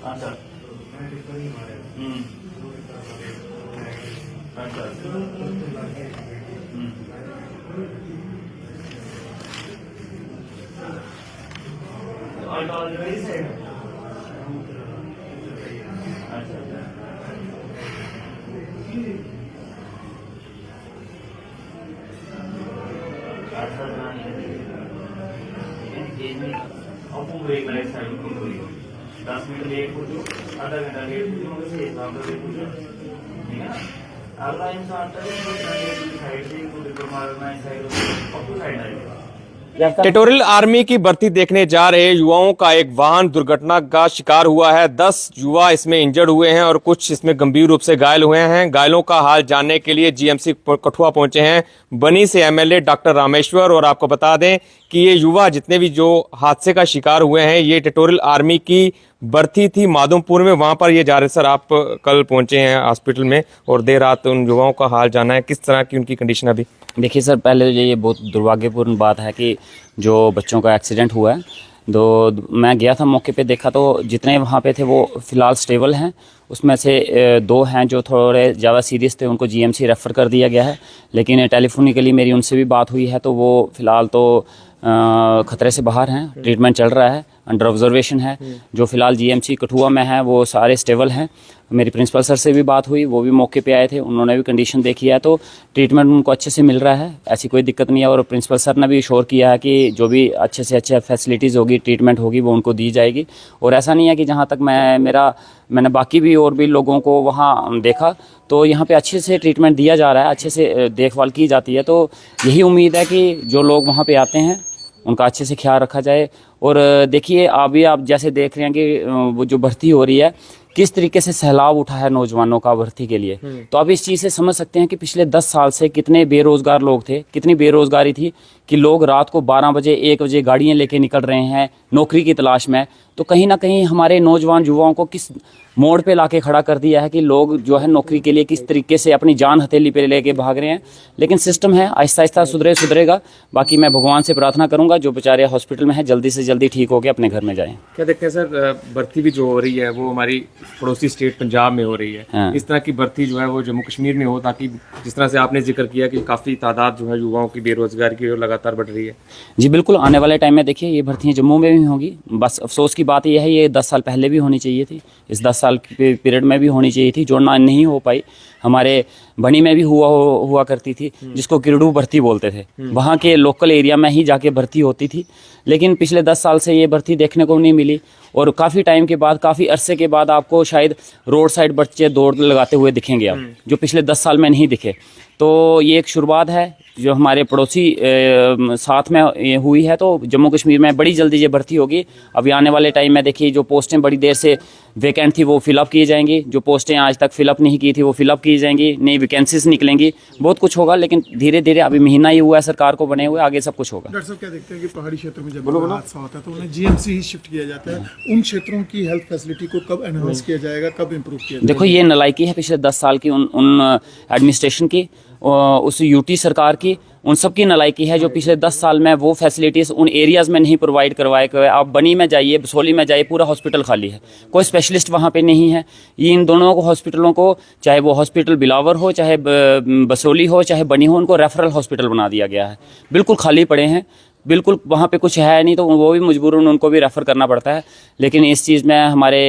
अच्छा। हम्म। अच्छा। और ऑलरेडी साइड। अच्छा। अच्छा आपको ब्रेक लाइट साइड को पूरी 10 मिनट लेट हो जो आधा घंटा लेट हो जो से हिसाब से लेट हो जो ठीक है ना। अगला इंसान आता है साइड से को मारना है साइड को साइड आएगा। टेरिटोरियल आर्मी की भर्ती देखने जा रहे युवाओं का एक वाहन दुर्घटना का शिकार हुआ है। 10 युवा इसमें इंजर्ड हुए हैं और कुछ इसमें गंभीर रूप से घायल हुए हैं। घायलों का हाल जानने के लिए जीएमसी कठुआ पहुंचे हैं बनी से एमएलए डॉक्टर रामेश्वर। और आपको बता दें कि ये युवा जितने भी जो हादसे का शिकार हुए हैं ये टेरिटोरियल आर्मी की भर्ती थी माधोपुर में, वहां पर ये जा रहे। सर आप कल पहुंचे हैं हॉस्पिटल में और देर रात उन युवाओं का हाल जाना है, किस तरह की उनकी कंडीशन अभी? देखिए सर, पहले तो ये बहुत दुर्भाग्यपूर्ण बात है कि जो बच्चों का एक्सीडेंट हुआ है। तो मैं गया था मौके पे, देखा तो जितने वहाँ पे थे वो फ़िलहाल स्टेबल हैं। उसमें से 2 हैं जो थोड़े ज़्यादा सीरियस थे, उनको जीएमसी रेफ़र कर दिया गया है। लेकिन टेलीफोनिकली मेरी उनसे भी बात हुई है तो वो फ़िलहाल तो ख़तरे से बाहर हैं, ट्रीटमेंट चल रहा है, अंडर ऑब्जर्वेशन है। जो फ़िलहाल जीएमसी कठुआ में है वो सारे स्टेबल हैं। मेरी प्रिंसिपल सर से भी बात हुई, वो भी मौके पे आए थे, उन्होंने भी कंडीशन देखी है तो ट्रीटमेंट उनको अच्छे से मिल रहा है, ऐसी कोई दिक्कत नहीं है। और प्रिंसिपल सर ने भी श्योर किया है कि जो भी अच्छे से अच्छे फैसिलिटीज़ होगी, ट्रीटमेंट होगी, वो उनको दी जाएगी। और ऐसा नहीं है कि जहाँ तक मैंने बाकी भी और भी लोगों को वहाँ देखा तो यहाँ पे अच्छे से ट्रीटमेंट दिया जा रहा है, अच्छे से देखभाल की जाती है। तो यही उम्मीद है कि जो लोग वहाँ पे आते हैं उनका अच्छे से ख्याल रखा जाए। और देखिए अभी आप जैसे देख रहे हैं कि वो जो भर्ती हो रही है किस तरीके से सैलाब उठा है नौजवानों का भर्ती के लिए। तो आप इस चीज़ से समझ सकते हैं कि पिछले 10 साल से कितने बेरोज़गार लोग थे, कितनी बेरोज़गारी थी कि लोग रात को 12 बजे 1 बजे गाड़ियाँ लेके निकल रहे हैं नौकरी की तलाश में। तो कहीं ना कहीं हमारे नौजवान युवाओं को किस मोड़ पे लाके खड़ा कर दिया है कि लोग जो है नौकरी के लिए किस तरीके से अपनी जान हथेली पे लेके भाग रहे हैं। लेकिन सिस्टम है, आहिस्ता आहिस्ता सुधरेगा। बाकी मैं भगवान से प्रार्थना करूंगा जो बेचारे हॉस्पिटल में हैं जल्दी से जल्दी ठीक होकर अपने घर में जाएं। क्या देखते हैं सर, भर्ती भी जो हो रही है वो हमारी पड़ोसी स्टेट पंजाब में हो रही है। हाँ। इस तरह की भर्ती जो है वो जम्मू कश्मीर में हो, ताकि जिस तरह से आपने जिक्र किया कि काफ़ी तादाद जो है युवाओं की बेरोजगारी की लगातार बढ़ रही है। जी बिल्कुल, आने वाले टाइम में देखिए ये भर्तियाँ जम्मू में भी होंगी। बस अफसोस की बात यह है ये 10 साल पहले भी होनी चाहिए थी, इस 10 साल के पीरियड में भी होनी चाहिए थी, जो नहीं हो पाई। हमारे बनी में भी हुआ करती थी, जिसको किरडू भर्ती बोलते थे, वहाँ के लोकल एरिया में ही जाके भर्ती होती थी। लेकिन पिछले 10 साल से ये भर्ती देखने को नहीं मिली और काफ़ी टाइम के बाद, काफ़ी अरसे के बाद आपको शायद रोड साइड बच्चे दौड़ लगाते हुए दिखेंगे आप, जो पिछले 10 साल में नहीं दिखे। तो ये एक शुरुआत है जो हमारे पड़ोसी साथ में हुई है। तो जम्मू कश्मीर में बड़ी जल्दी ये भर्ती होगी। अभी आने वाले टाइम में देखिए जो पोस्टें बड़ी देर से वैकेंट थी वो फिलअप की जाएंगी, जो पोस्टें आज तक फिलअप नहीं की थी वो फिलअप की जाएंगी, नई वैकेंसीज निकलेंगी, बहुत कुछ होगा। लेकिन धीरे धीरे अभी महीना ही हुआ है सरकार को बने हुए, आगे सब कुछ होगा। डॉक्टर साहब क्या देखते हैं कि पहाड़ी क्षेत्र में जब हादसा होता है तो उन्हें जीएमसी ही शिफ्ट किया जाता है, उन क्षेत्रों की हेल्थ फैसिलिटी को कब एनहांस किया जाएगा, कब इम्प्रूव किया जाएगा? देखो ये नालायकी है पिछले 10 साल की उन एडमिनिस्ट्रेशन की, उस यूटी सरकार की, उन सब की नालायकी है जो पिछले 10 साल में वो फैसिलिटीज़ उन एरियाज़ में नहीं प्रोवाइड करवाए गए। आप बनी में जाइए, बसोली में जाइए, पूरा हॉस्पिटल खाली है, कोई स्पेशलिस्ट वहाँ पे नहीं है। ये इन दोनों को हॉस्पिटलों को, चाहे वो हॉस्पिटल बिलावर हो, चाहे बसोली हो, चाहे बनी हो, उनको रेफरल हॉस्पिटल बना दिया गया है, बिल्कुल खाली पड़े हैं, बिल्कुल वहाँ पे कुछ है नहीं, तो वो भी मजबूरन उनको भी रेफ़र करना पड़ता है। लेकिन इस चीज़ में हमारे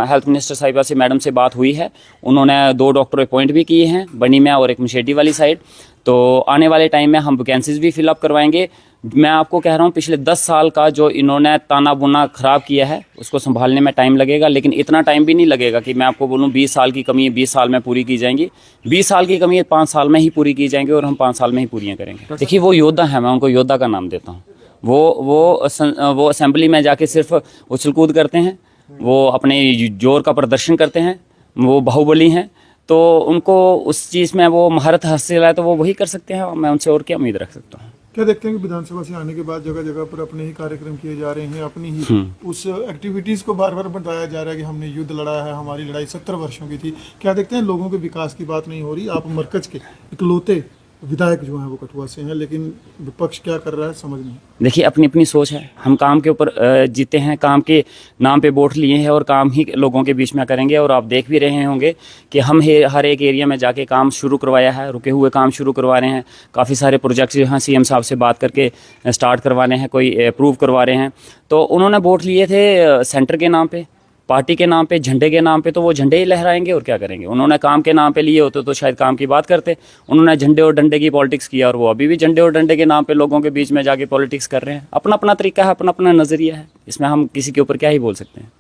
हेल्थ मिनिस्टर साहिबा से मैडम से बात हुई है, उन्होंने 2 डॉक्टर अपॉइंट भी किए हैं बनी में और एक मुशेडी वाली साइड। तो आने वाले टाइम में हम वैकेंसीज भी फिलअप करवाएंगे। मैं आपको कह रहा हूँ पिछले 10 साल का जो इन्होंने ताना बुना ख़राब किया है उसको संभालने में टाइम लगेगा, लेकिन इतना टाइम भी नहीं लगेगा कि मैं आपको बोलूँ 20 साल की कमी 20 साल में पूरी की जाएंगी। 20 साल की कमी 5 साल में ही पूरी की जाएंगी और हम 5 साल में ही पूरी करेंगे। देखिए वो योद्धा है, मैं उनको योद्धा का नाम देता हूँ। वो असेंबली में जाके सिर्फ उछल कूद करते हैं, वो अपने जोर का प्रदर्शन करते हैं, वो बाहुबली हैं। तो उनको उस चीज़ में वो महारत हासिल है तो वो वही कर सकते हैं, मैं उनसे और क्या उम्मीद रख सकता हूँ। क्या देखते हैं कि विधानसभा से आने के बाद जगह जगह पर अपने ही कार्यक्रम किए जा रहे हैं, अपनी ही उस एक्टिविटीज़ को बार बार बताया जा रहा है कि हमने युद्ध लड़ा है, हमारी लड़ाई 70 वर्षों की थी। क्या देखते हैं लोगों के विकास की बात नहीं हो रही, आप मरकज के इकलौते विधायक जो हैं वो कठुआ से हैं, लेकिन विपक्ष क्या कर रहा है समझ नहीं। देखिए अपनी अपनी सोच है, हम काम के ऊपर जीते हैं, काम के नाम पे वोट लिए हैं और काम ही लोगों के बीच में करेंगे। और आप देख भी रहे होंगे कि हम हर एक एरिया में जाके काम शुरू करवाया है, रुके हुए काम शुरू करवा रहे हैं। काफ़ी सारे प्रोजेक्ट्स जो हैं CM साहब से बात करके स्टार्ट करवाने हैं, कोई अप्रूव करवा रहे हैं। तो उन्होंने वोट लिए थे सेंटर के नाम पे, पार्टी के नाम पे, झंडे के नाम पे, तो वो झंडे ही लहराएंगे और क्या करेंगे। उन्होंने काम के नाम पे लिए होते तो शायद काम की बात करते। उन्होंने झंडे और डंडे की पॉलिटिक्स किया और वो अभी भी झंडे और डंडे के नाम पे लोगों के बीच में जाके पॉलिटिक्स कर रहे हैं। अपना अपना तरीका है, अपना अपना नज़रिया है, इसमें हम किसी के ऊपर क्या ही बोल सकते हैं।